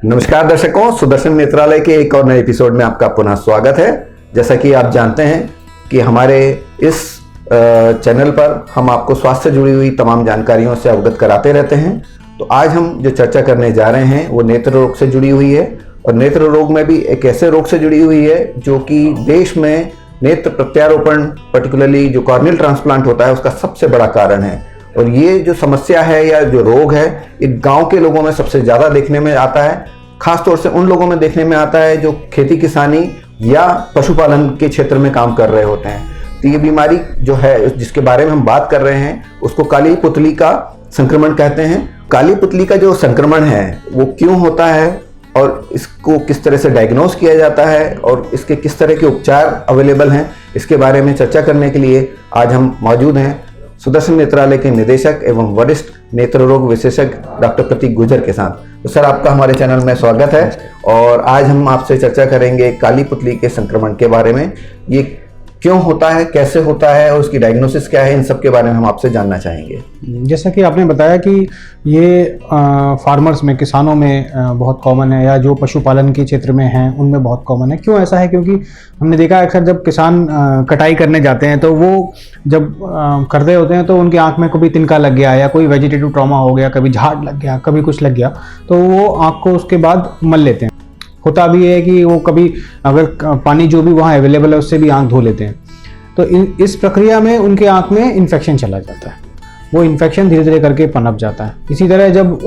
नमस्कार दर्शकों, सुदर्शन नेत्रालय के एक और नए एपिसोड में आपका पुनः स्वागत है। जैसा कि आप जानते हैं कि हमारे इस चैनल पर हम आपको स्वास्थ्य से जुड़ी हुई तमाम जानकारियों से अवगत कराते रहते हैं। तो आज हम जो चर्चा करने जा रहे हैं वो नेत्र रोग से जुड़ी हुई है, और नेत्र रोग में भी एक ऐसे रोग से जुड़ी हुई है जो कि देश में नेत्र प्रत्यारोपण, पर्टिकुलरली जो कॉर्नियल ट्रांसप्लांट होता है, उसका सबसे बड़ा कारण है। और ये जो समस्या है या जो रोग है, ये गांव के लोगों में सबसे ज़्यादा देखने में आता है। खास तौर से उन लोगों में देखने में आता है जो खेती किसानी या पशुपालन के क्षेत्र में काम कर रहे होते हैं। तो ये बीमारी जो है जिसके बारे में हम बात कर रहे हैं उसको काली पुतली का संक्रमण कहते हैं। काली पुतली का जो संक्रमण है वो क्यों होता है और इसको किस तरह से डायग्नोस किया जाता है और इसके किस तरह के उपचार अवेलेबल हैं, इसके बारे में चर्चा करने के लिए आज हम मौजूद हैं सुदर्शन नेत्रालय के निदेशक एवं वरिष्ठ नेत्र रोग विशेषज्ञ डॉक्टर प्रतीक गुर्जर के साथ। तो सर, आपका हमारे चैनल में स्वागत है। और आज हम आपसे चर्चा करेंगे काली पुतली के संक्रमण के बारे में। ये क्यों होता है, कैसे होता है और उसकी डायग्नोसिस क्या है, इन सब के बारे में हम आपसे जानना चाहेंगे। जैसा कि आपने बताया कि ये फार्मर्स में, किसानों में बहुत कॉमन है, या जो पशुपालन के क्षेत्र में हैं उनमें बहुत कॉमन है। क्यों ऐसा है? क्योंकि हमने देखा है अक्सर जब किसान कटाई करने जाते हैं तो वो जब करते होते हैं तो उनकी आंख में कभी तिनका लग गया या कोई वेजिटेटिव ट्रॉमा हो गया, कभी झाड़ लग गया, कभी कुछ लग गया, तो वो आंख को उसके बाद मल लेते हैं। होता भी है कि वो कभी अगर पानी जो भी वहाँ अवेलेबल है उससे भी आंख धो लेते हैं। तो इस प्रक्रिया में उनके आंख में इन्फेक्शन चला जाता है, वो इन्फेक्शन धीरे धीरे करके पनप जाता है। इसी तरह जब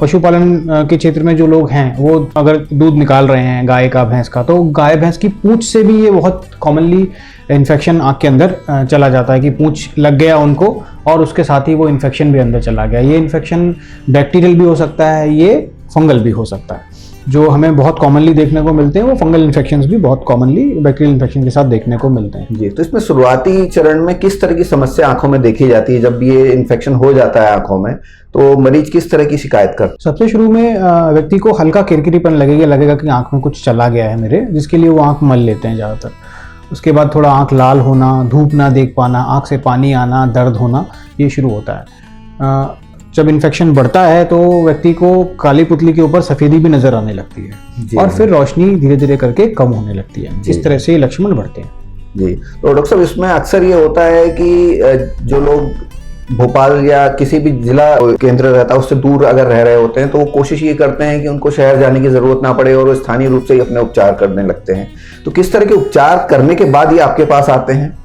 पशुपालन के क्षेत्र में जो लोग हैं वो अगर दूध निकाल रहे हैं गाय का, भैंस का, तो गाय भैंस की पूंछ से भी ये बहुत कॉमनली इन्फेक्शन आंख के अंदर चला जाता है कि पूंछ लग गया उनको और उसके साथ ही वो इन्फेक्शन भी अंदर चला गया। ये इन्फेक्शन बैक्टीरियल भी हो सकता है, ये फंगल भी हो सकता है। जो हमें बहुत कॉमनली देखने को मिलते हैं वो फंगल इन्फेक्शंस भी बहुत कॉमनली बैक्टीरियल इन्फेक्शन के साथ देखने को मिलते हैं। जी, तो इसमें शुरुआती चरण में किस तरह की समस्या आंखों में देखी जाती है? जब ये इन्फेक्शन हो जाता है आंखों में तो मरीज किस तरह की शिकायत करता है? सबसे शुरू में व्यक्ति को हल्का किरकिरीपन लगेगा कि आंख में कुछ चला गया है मेरे, जिसके लिए वो आंख मल लेते हैं ज़्यादातर। उसके बाद थोड़ा आंख लाल होना, धूप ना देख पाना, आंख से पानी आना, दर्द होना, ये शुरू होता है। जब इन्फेक्शन बढ़ता है तो व्यक्ति को काली पुतली के ऊपर सफेदी भी नजर आने लगती है और फिर रोशनी धीरे धीरे करके कम होने लगती है। इस तरह से लक्षण बढ़ते हैं। जी, तो डॉक्टर साहब, इसमें अक्सर ये होता है कि जो लोग भोपाल या किसी भी जिला केंद्र रहता है उससे दूर अगर रह रहे होते हैं तो वो कोशिश ये करते हैं कि उनको शहर जाने की जरूरत ना पड़े और वो स्थानीय रूप से ही अपने उपचार करने लगते हैं। तो किस तरह के उपचार करने के बाद ये आपके पास आते हैं?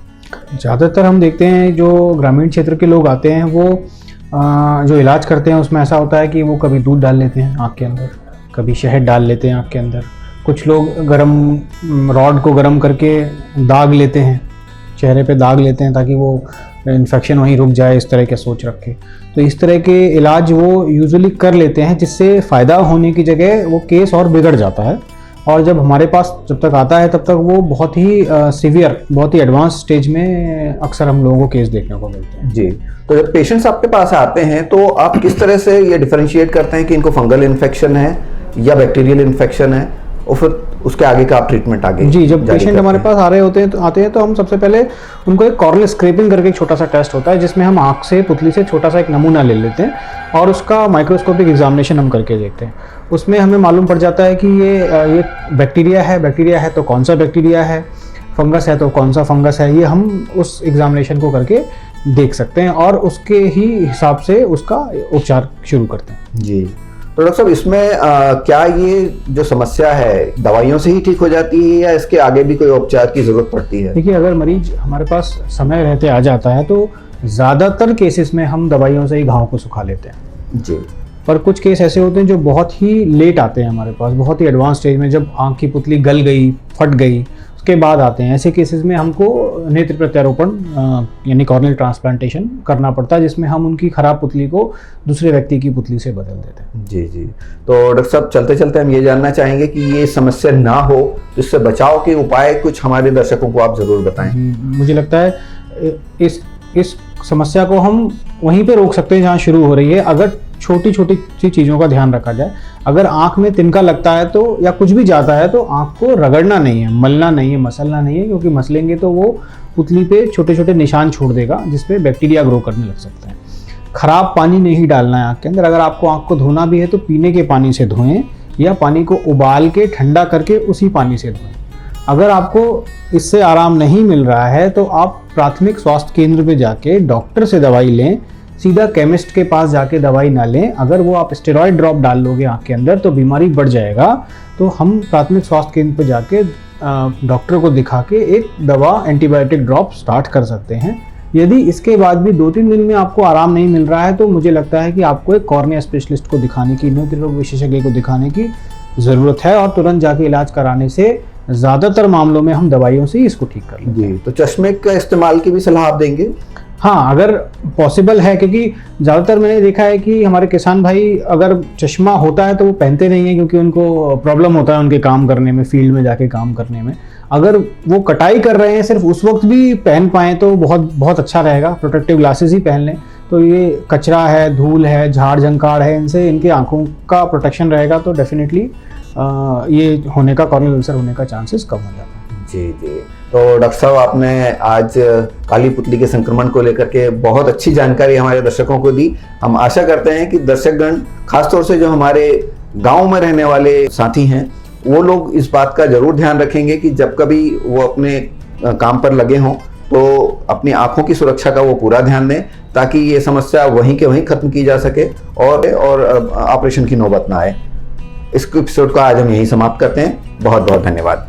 ज़्यादातर हम देखते हैं जो ग्रामीण क्षेत्र के लोग आते हैं वो जो इलाज करते हैं उसमें ऐसा होता है कि वो कभी दूध डाल लेते हैं आँख के अंदर, कभी शहद डाल लेते हैं आँख के अंदर। कुछ लोग गरम रॉड को गरम करके दाग लेते हैं, चेहरे पे दाग लेते हैं ताकि वो इन्फेक्शन वहीं रुक जाए, इस तरह के सोच रखे। तो इस तरह के इलाज वो यूजुअली कर लेते हैं, जिससे फ़ायदा होने की जगह वो केस और बिगड़ जाता है। और जब हमारे पास जब तक आता है तब तक वो बहुत ही सीवियर, बहुत ही एडवांस स्टेज में अक्सर हम लोगों को केस देखने को मिलते हैं। जी, तो जब पेशेंट्स आपके पास आते हैं तो आप किस तरह से ये डिफरेंशिएट करते हैं कि इनको फंगल इन्फेक्शन है या बैक्टीरियल इन्फेक्शन है, और फिर उसके आगे का आप ट्रीटमेंट आगे? जी, जब पेशेंट हमारे पास आ रहे होते हैं तो हम सबसे पहले उनको एक कॉर्नियल स्क्रैपिंग करके एक छोटा सा टेस्ट होता है जिसमें हम आँख से, पुतली से छोटा सा एक नमूना ले लेते हैं और उसका माइक्रोस्कोपिक एग्जामिनेशन हम करके देखते हैं। उसमें हमें मालूम पड़ जाता है कि ये बैक्टीरिया है तो कौन सा बैक्टीरिया है, फंगस है तो कौन सा फंगस है। ये हम उस एग्जामिनेशन को करके देख सकते हैं और उसके ही हिसाब से उसका उपचार शुरू करते हैं। जी, तो डॉक्टर साहब, इसमें क्या ये जो समस्या है दवाइयों से ही ठीक हो जाती है या इसके आगे भी कोई उपचार की जरूरत पड़ती है? देखिए, अगर मरीज हमारे पास समय रहते आ जाता है तो ज़्यादातर केसेस में हम दवाइयों से ही घाव को सुखा लेते हैं। जी, पर कुछ केस ऐसे होते हैं जो बहुत ही लेट आते हैं हमारे पास, बहुत ही एडवांस स्टेज में, जब आँख की पुतली गल गई, फट गई, उसके बाद आते हैं। ऐसे केसेस में हमको नेत्र प्रत्यारोपण यानी कॉर्नियल ट्रांसप्लांटेशन करना पड़ता है, जिसमें हम उनकी खराब पुतली को दूसरे व्यक्ति की पुतली से बदल देते हैं। जी जी, तो डॉक्टर साहब, चलते चलते हम ये जानना चाहेंगे कि ये समस्या ना हो, इससे बचाव के उपाय कुछ हमारे दर्शकों को आप जरूर बताएं। मुझे लगता है इस समस्या को हम वहीं पे रोक सकते हैं जहाँ शुरू हो रही है, अगर छोटी छोटी सी चीज़ों का ध्यान रखा जाए। अगर आँख में तिनका लगता है तो, या कुछ भी जाता है, तो आँख को रगड़ना नहीं है, मलना नहीं है, मसलना नहीं है, क्योंकि मसलेंगे तो वो पुतली पे छोटे छोटे निशान छोड़ देगा जिसपे बैक्टीरिया ग्रो करने लग सकते हैं। खराब पानी नहीं डालना है आँख के अंदर। अगर आपको आँख को धोना भी है तो पीने के पानी से धोएं, या पानी को उबाल के ठंडा करके उसी पानी से धोएं। अगर आपको इससे आराम नहीं मिल रहा है तो आप प्राथमिक स्वास्थ्य केंद्र पे जाके डॉक्टर से दवाई लें, सीधा केमिस्ट के पास जाके दवाई ना लें। अगर वो आप स्टेरॉयड ड्रॉप डाल लोगे आँख के अंदर तो बीमारी बढ़ जाएगा। तो हम प्राथमिक स्वास्थ्य केंद्र पे जाके डॉक्टर को दिखा के एक दवा एंटीबायोटिक ड्रॉप स्टार्ट कर सकते हैं। यदि इसके बाद भी 2-3 दिन में आपको आराम नहीं मिल रहा है तो मुझे लगता है कि आपको एक कॉर्निया स्पेशलिस्ट को दिखाने की, नेत्र रोग विशेषज्ञ को दिखाने की ज़रूरत है और तुरंत जाके इलाज कराने से ज़्यादातर मामलों में हम दवाइयों से ही इसको ठीक कर लेंगे। जी, तो चश्मे का इस्तेमाल की भी सलाह आप देंगे? हाँ, अगर पॉसिबल है, क्योंकि ज़्यादातर मैंने देखा है कि हमारे किसान भाई अगर चश्मा होता है तो वो पहनते नहीं हैं क्योंकि उनको प्रॉब्लम होता है उनके काम करने में, फील्ड में जाके काम करने में। अगर वो कटाई कर रहे हैं सिर्फ उस वक्त भी पहन पाएँ तो बहुत अच्छा रहेगा। प्रोटेक्टिव ग्लासेस ही पहन लें तो ये कचरा है, धूल है, झाड़ झंकार है, इनसे इनके आँखों का प्रोटेक्शन रहेगा तो डेफिनेटली ये होने का, कॉर्नियल अल्सर होने का चांसेस कम हो जाता है। जी जी, तो डॉक्टर साहब आपने आज काली पुतली के संक्रमण को लेकर के बहुत अच्छी जानकारी हमारे दर्शकों को दी। हम आशा करते हैं कि दर्शकगण, खासतौर से जो हमारे गांव में रहने वाले साथी हैं, वो लोग इस बात का जरूर ध्यान रखेंगे कि जब कभी वो अपने काम पर लगे हों तो अपनी आंखों की सुरक्षा का वो पूरा ध्यान दें ताकि ये समस्या वहीं के वहीं खत्म की जा सके और ऑपरेशन की नौबत ना आए। इस एपिसोड को आज हम यहीं समाप्त करते हैं। बहुत बहुत धन्यवाद।